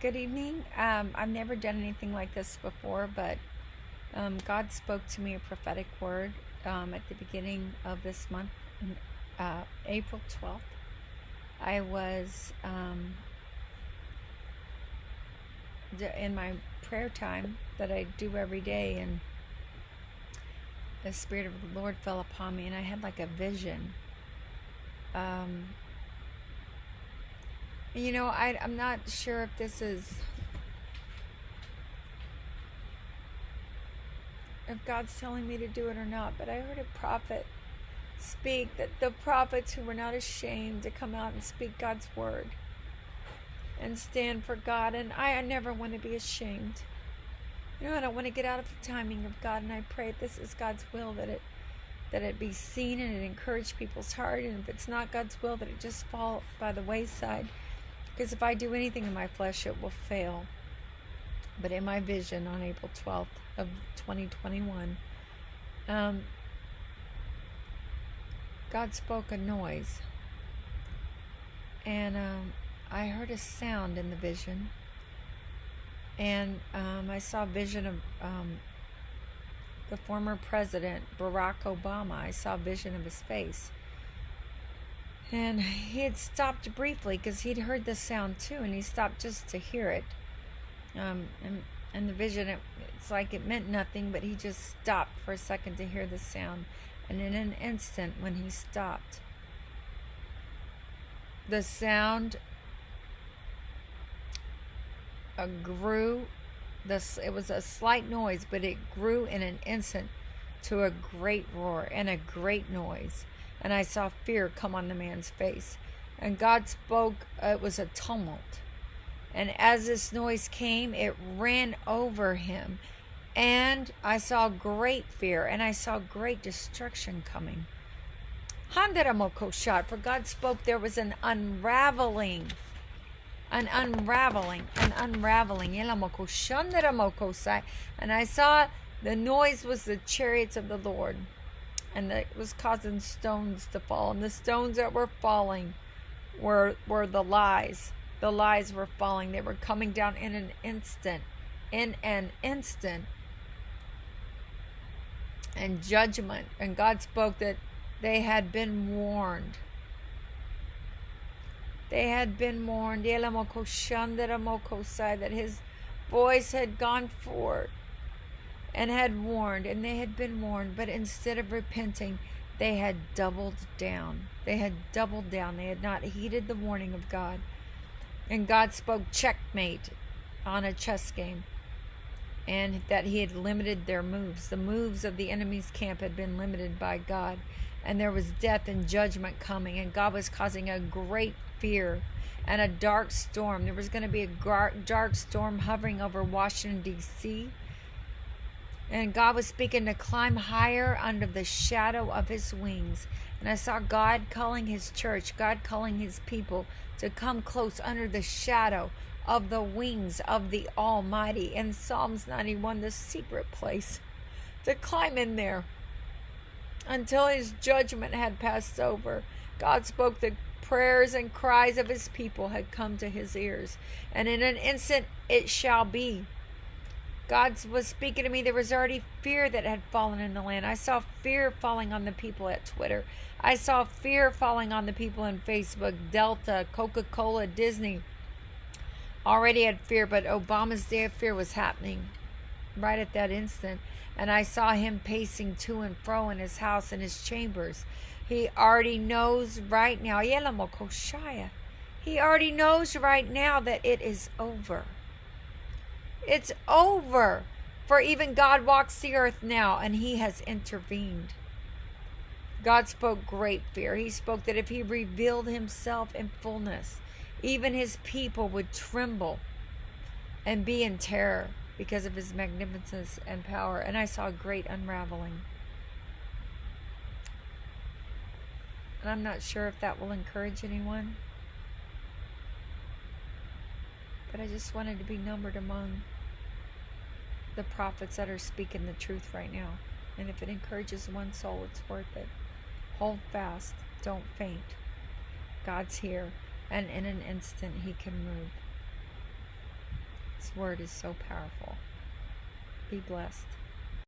Good evening. I've never done anything like this before, but God spoke to me a prophetic word at the beginning of this month, April 12th. I was in my prayer time that I do every day, and the Spirit of the Lord fell upon me, and I had like a vision. I'm not sure if this is, if God's telling me to do it or not, but I heard a prophet speak that the prophets who were not ashamed to come out and speak God's word and stand for God, and I never want to be ashamed. I don't want to get out of the timing of God, and I pray if this is God's will that it be seen and it encourage people's heart, and if it's not God's will that it just fall by the wayside. Because if I do anything in my flesh, it will fail. But in my vision on April 12th of 2021, God spoke a noise. And I heard a sound in the vision. And I saw a vision of the former president, Barack Obama. I saw a vision of his face. And he had stopped briefly because he'd heard the sound too, and he stopped just to hear it. And the vision, it's like it meant nothing, but he just stopped for a second to hear the sound. And in an instant, when he stopped, the sound grew. It was a slight noise, but it grew in an instant to a great roar and a great noise. And I saw fear come on the man's face. And God spoke, it was a tumult. And as this noise came, it ran over him. And I saw great fear, and I saw great destruction coming. For God spoke, there was an unraveling. And I saw the noise was the chariots of the Lord. And it was causing stones to fall. And the stones that were falling were the lies. The lies were falling. They were coming down in an instant. And judgment. And God spoke that they had been warned. They had been warned. That his voice had gone forth and had warned, and they had been warned, but instead of repenting, they had doubled down. They had not heeded the warning of God. And God spoke checkmate on a chess game, and that he had limited their moves. The moves of the enemy's camp had been limited by God, and there was death and judgment coming, and God was causing a great fear and a dark storm. There was going to be a dark storm hovering over Washington, D.C., and God was speaking to climb higher under the shadow of his wings. And I saw God calling his church, God calling his people to come close under the shadow of the wings of the Almighty. In Psalms 91, the secret place, to climb in there until his judgment had passed over. God spoke, the prayers and cries of his people had come to his ears. And in an instant it shall be. God was speaking to me. There was already fear that had fallen in the land. I saw fear falling on the people at Twitter. I saw fear falling on the people in Facebook. Delta, Coca-Cola, Disney already had fear, but Obama's day of fear was happening right at that instant. And I saw him pacing to and fro in his house, in his chambers. He already knows right now. He already knows right now that it is over. It's over. For even God walks the earth now, and he has intervened. God spoke great fear. He spoke that if he revealed himself in fullness, even his people would tremble and be in terror because of his magnificence and power. And I saw a great unraveling. And I'm not sure if that will encourage anyone, but I just wanted to be numbered among the prophets that are speaking the truth right now. And if it encourages one soul, it's worth it. Hold fast. Don't faint. God's here. And in an instant, he can move. This word is so powerful. Be blessed.